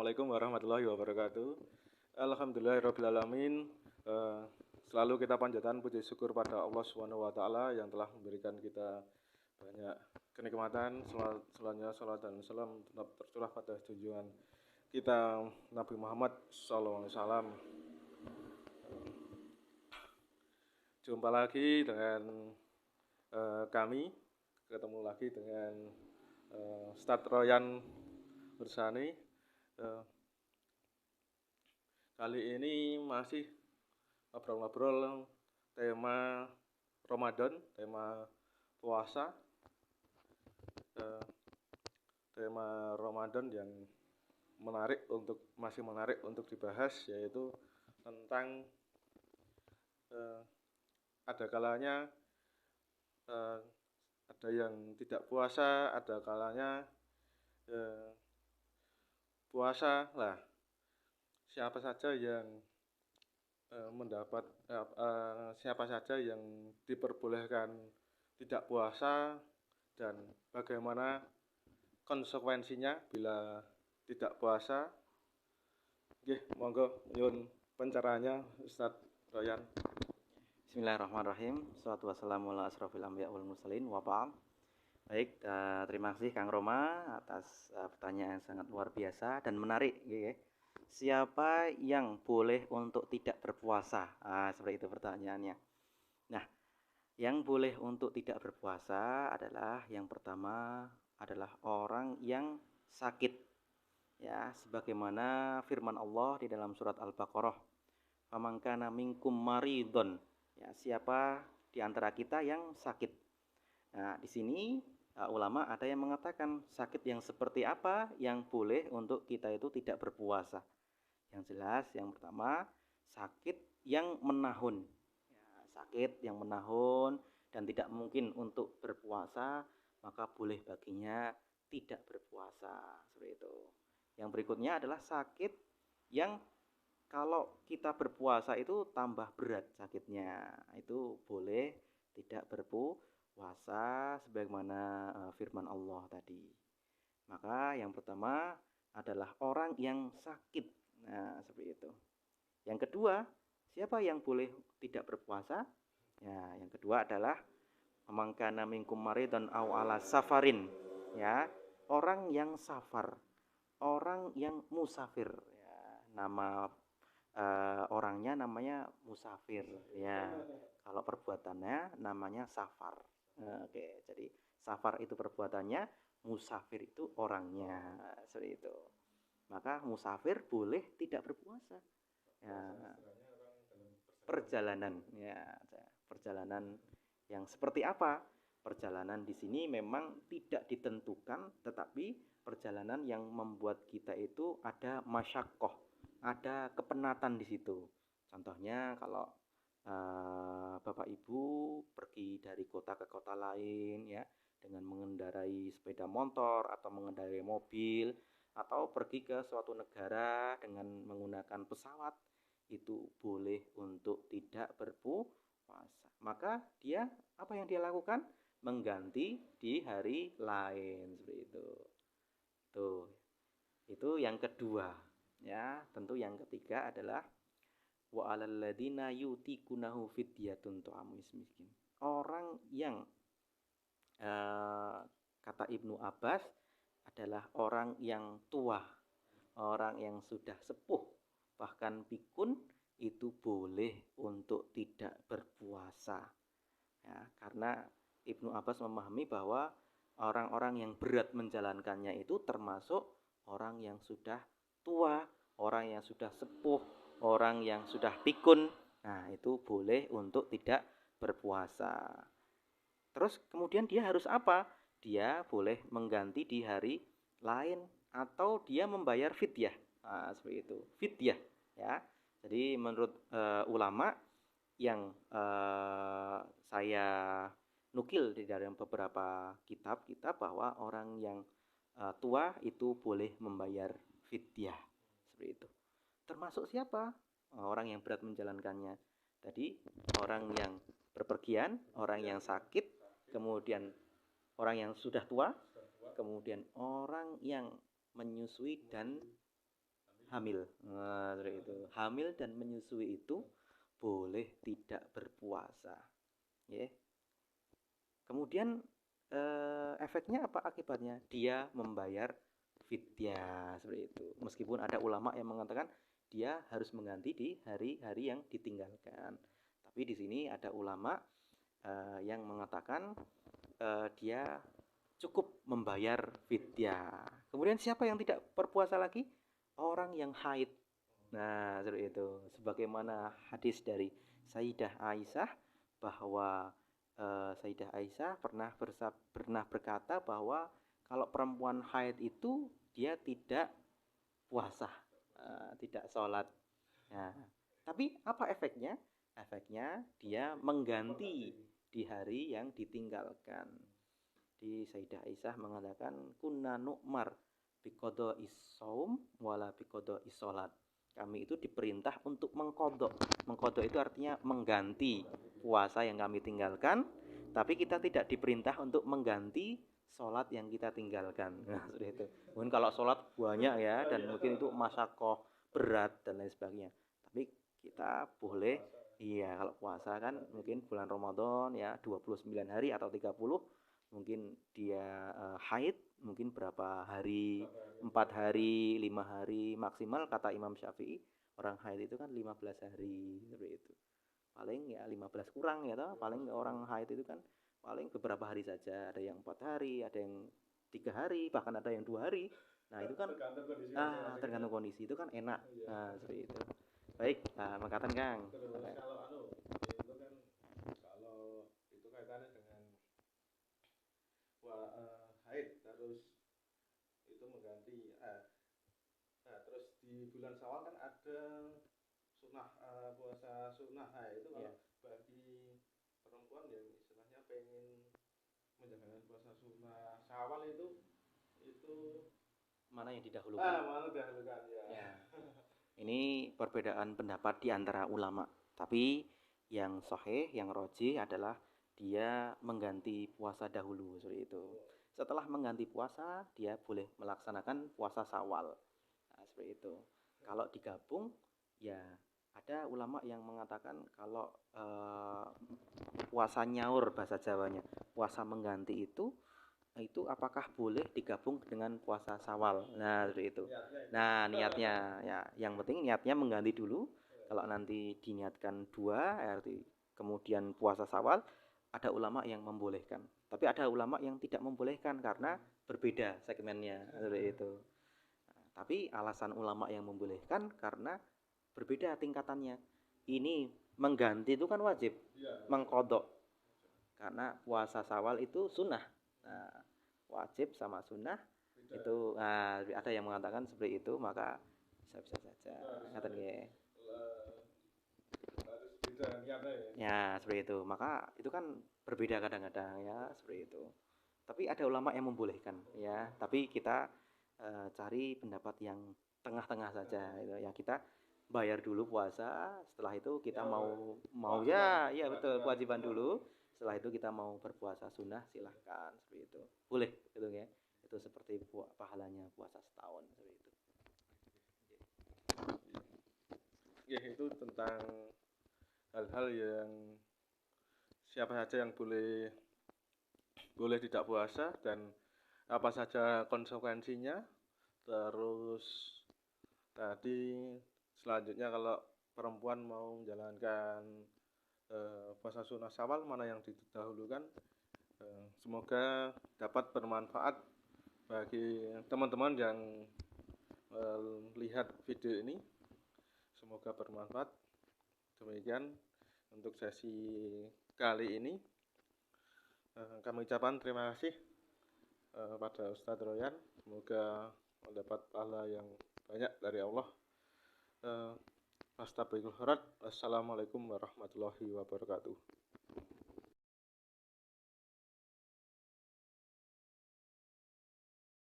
Assalamualaikum warahmatullahi wabarakatuh. Alhamdulillahirrabbilalamin. Eh, Selalu kita panjatkan puji syukur pada Allah Subhanahu wa taala yang telah memberikan kita banyak kenikmatan. Selanjutnya salat dan salam tetap tercurah pada junjungan kita Nabi Muhammad SAW. Jumpa lagi dengan kami, ketemu lagi dengan Ustadz Royan Bersani. Kali ini masih ngobrol-ngobrol tema Ramadan, tema puasa, tema Ramadan yang masih menarik untuk dibahas, yaitu tentang ada kalanya ada yang tidak puasa, ada kalanya puasa. Lah, siapa saja yang siapa saja yang diperbolehkan tidak puasa dan bagaimana konsekuensinya bila tidak puasa. Nggih, monggo nyuwun pencerahannya Ustadz Royan. Bismillahirrahmanirrahim. Wassalatu wassalamu ala asrofil anbiya wal mursalin wa ba'd. Baik, terima kasih Kang Roma atas pertanyaan yang sangat luar biasa dan menarik, ya. Siapa yang boleh untuk tidak berpuasa? Seperti itu pertanyaannya. Nah, yang boleh untuk tidak berpuasa adalah yang pertama adalah orang yang sakit. Ya, sebagaimana firman Allah di dalam surat Al-Baqarah, "Faman kana minkum maridun." Ya, siapa di antara kita yang sakit. Nah, di sini ulama ada yang mengatakan sakit yang seperti apa yang boleh untuk kita itu tidak berpuasa. Yang jelas yang pertama sakit yang menahun. Ya, sakit yang menahun dan tidak mungkin untuk berpuasa, maka boleh baginya tidak berpuasa. Seperti itu. Yang berikutnya adalah sakit yang kalau kita berpuasa itu tambah berat sakitnya, itu boleh tidak berpuasa sebagaimana firman Allah tadi. Maka yang pertama adalah orang yang sakit. Nah, seperti itu. Yang kedua, siapa yang boleh tidak berpuasa? Ya, yang kedua adalah man kana minkum maridan aw ala safarin. Ya, orang yang safar, orang yang musafir. Ya, nama orangnya namanya musafir, ya. Kalau perbuatannya namanya safar. Oke, jadi safar itu perbuatannya, musafir itu orangnya, seperti itu. Maka musafir boleh tidak berpuasa. Ya, perjalanan, ya, perjalanan yang seperti apa? Perjalanan di sini memang tidak ditentukan, tetapi perjalanan yang membuat kita itu ada masyakoh, ada kepenatan di situ. Contohnya kalau Bapak Ibu pergi dari kota ke kota lain, ya, dengan mengendarai sepeda motor atau mengendarai mobil, atau pergi ke suatu negara dengan menggunakan pesawat, itu boleh untuk tidak berpuasa. Maka dia apa yang dia lakukan? Mengganti di hari lain, seperti itu. Tuh. Itu yang kedua, ya. Tentu yang ketiga adalah wa 'alal ladzina yutiqunahu fidyatun ta'amu miskin. Orang yang kata Ibnu Abbas adalah orang yang tua, orang yang sudah sepuh, bahkan pikun, itu boleh untuk tidak berpuasa. Ya, karena Ibnu Abbas memahami bahwa orang-orang yang berat menjalankannya itu termasuk orang yang sudah tua, orang yang sudah sepuh, orang yang sudah pikun. Nah, itu boleh untuk tidak berpuasa. Terus kemudian dia harus apa? Dia boleh mengganti di hari lain atau dia membayar fidyah. Nah, seperti itu. Fidyah, ya. Jadi menurut ulama yang saya nukil di dalam beberapa kitab bahwa orang yang tua itu boleh membayar fidyah, seperti itu. Termasuk siapa? Orang yang berat menjalankannya. Tadi orang yang berpergian, orang yang sakit, kemudian orang yang sudah tua, kemudian orang yang menyusui dan hamil. Nah, seperti itu. Hamil dan menyusui itu boleh tidak berpuasa. Ya. Kemudian efeknya apa akibatnya? Dia membayar fidyah seperti itu. Meskipun ada ulama yang mengatakan dia harus mengganti di hari-hari yang ditinggalkan. Tapi di sini ada ulama yang mengatakan dia cukup membayar fidyah. Kemudian siapa yang tidak berpuasa lagi? Orang yang haid. Nah, seperti itu. Sebagaimana hadis dari Sayyidah Aisyah bahwa Sayyidah Aisyah pernah berkata bahwa kalau perempuan haid itu dia tidak puasa, tidak sholat. Nah, tapi apa efeknya? Efeknya dia mengganti di hari yang ditinggalkan. Di Sayyidah Aisyah mengatakan kunna nu'mar biqada is-shaum wala biqada is-shalat. Kami itu diperintah untuk mengkodok. Mengkodok itu artinya mengganti puasa yang kami tinggalkan, tapi kita tidak diperintah untuk mengganti sholat yang kita tinggalkan. Nah, seperti itu. Mungkin kalau sholat banyak ya, dan mungkin itu masyakoh berat dan lain sebagainya. Tapi kita boleh, iya kalau puasa kan mungkin bulan Ramadan ya 29 hari atau 30, mungkin dia haid mungkin berapa hari, 4 hari, 5 hari maksimal kata Imam Syafi'i. Orang haid itu kan 15 hari seperti itu. Paling ya 15 kurang ya toh. Paling orang haid itu kan paling beberapa hari saja. Ada yang 4 hari, ada yang 3 hari, bahkan ada yang 2 hari. Nah, itu kan tergantung kondisi itu kan enak. Nah, seperti itu. Baik, makatan Kang. Terus kalau itu kan kalau itu kaitannya dengan haid terus itu mengganti terus di bulan Syawal kan ada sunnah puasa sunnah. Itu kalau bagi perempuan yang istilahnya pengen menjalankan puasa sunnah Syawal itu Mana yang didahulukan? mana didahulukan ya. Ini perbedaan pendapat di antara ulama. Tapi yang sahih, yang rajih adalah dia mengganti puasa dahulu seperti itu. Setelah mengganti puasa, dia boleh melaksanakan puasa Syawal. Nah, seperti itu. Kalau digabung, ya ada ulama yang mengatakan kalau puasa nyaur bahasa Jawanya, puasa mengganti itu apakah boleh digabung dengan puasa Syawal. Nah, seperti itu. Nah, niatnya ya, yang penting niatnya mengganti dulu. Kalau nanti diniatkan 2 arti kemudian puasa Syawal, ada ulama yang membolehkan. Tapi ada ulama yang tidak membolehkan karena berbeda segmennya seperti itu. Nah, tapi alasan ulama yang membolehkan karena berbeda tingkatannya. Ini mengganti itu kan wajib, mengkodok. Karena puasa Syawal itu sunnah. Nah, wajib sama sunnah itu ada yang mengatakan seperti itu, maka bisa-bisa saja ngaten nggih. Harus beda niatnya Ya, seperti itu. Maka itu kan berbeda kadang-kadang ya, seperti itu. Tapi ada ulama yang membolehkan ya, tapi kita cari pendapat yang tengah-tengah saja gitu. Ya kita bayar dulu puasa, setelah itu kita mau ya betul, kewajiban dulu. Setelah itu kita mau berpuasa sunnah, silahkan seperti itu. Boleh gitu ya. Itu seperti pahalanya puasa setahun seperti itu. ya. Itu tentang hal-hal yang siapa saja yang boleh tidak puasa dan apa saja konsekuensinya. Terus tadi selanjutnya kalau perempuan mau menjalankan puasa sunnah Syawal mana yang didahulukan. Semoga dapat bermanfaat bagi teman-teman yang lihat video ini. Semoga bermanfaat. Demikian untuk sesi kali ini. Kami ucapkan terima kasih pada Ustadz Royan. Semoga mendapat pahala yang banyak dari Allah. Astagfirullahaladzim. Wassalamualaikum warahmatullahi wabarakatuh.